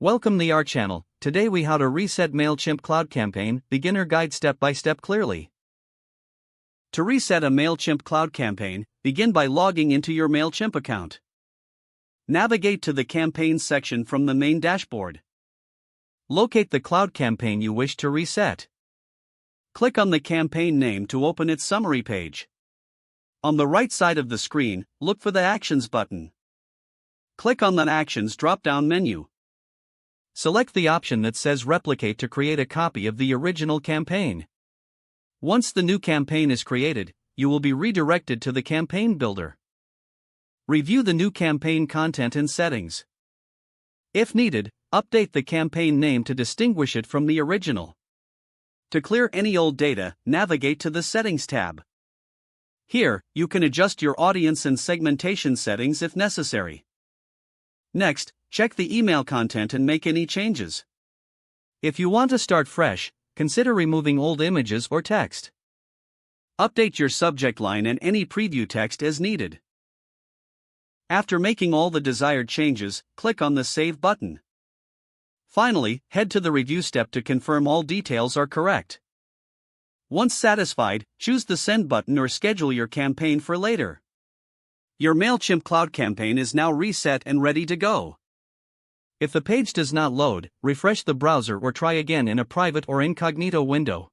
Welcome to our channel. Today we how to reset Mailchimp Cloud Campaign, beginner guide step by step clearly. To reset a Mailchimp Cloud Campaign, begin by logging into your Mailchimp account. Navigate to the Campaigns section from the main dashboard. Locate the Cloud Campaign you wish to reset. Click on the campaign name to open its summary page. On the right side of the screen, look for the Actions button. Click on the Actions drop-down menu. Select the option that says Replicate to create a copy of the original campaign. Once the new campaign is created, you will be redirected to the campaign builder. Review the new campaign content and settings. If needed, update the campaign name to distinguish it from the original. To clear any old data, navigate to the Settings tab. Here, you can adjust your audience and segmentation settings if necessary. Next, check the email content and make any changes. If you want to start fresh, consider removing old images or text. Update your subject line and any preview text as needed. After making all the desired changes, click on the Save button. Finally, head to the review step to confirm all details are correct. Once satisfied, choose the Send button or schedule your campaign for later. Your Mailchimp Cloud Campaign is now reset and ready to go. If the page does not load, refresh the browser or try again in a private or incognito window.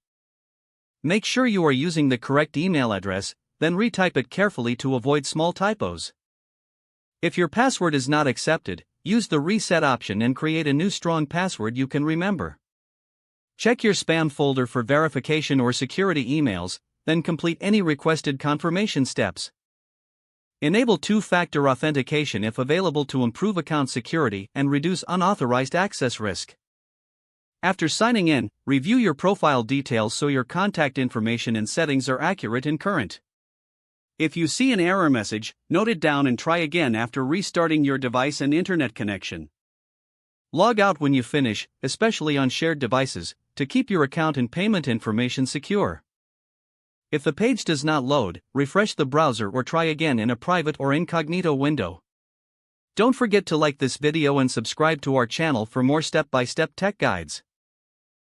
Make sure you are using the correct email address, then retype it carefully to avoid small typos. If your password is not accepted, use the Reset option and create a new strong password you can remember. Check your spam folder for verification or security emails, then complete any requested confirmation steps. Enable two-factor authentication if available to improve account security and reduce unauthorized access risk. After signing in, review your profile details so your contact information and settings are accurate and current. If you see an error message, note it down and try again after restarting your device and internet connection. Log out when you finish, especially on shared devices, to keep your account and payment information secure. If the page does not load, refresh the browser or try again in a private or incognito window. Don't forget to like this video and subscribe to our channel for more step-by-step tech guides.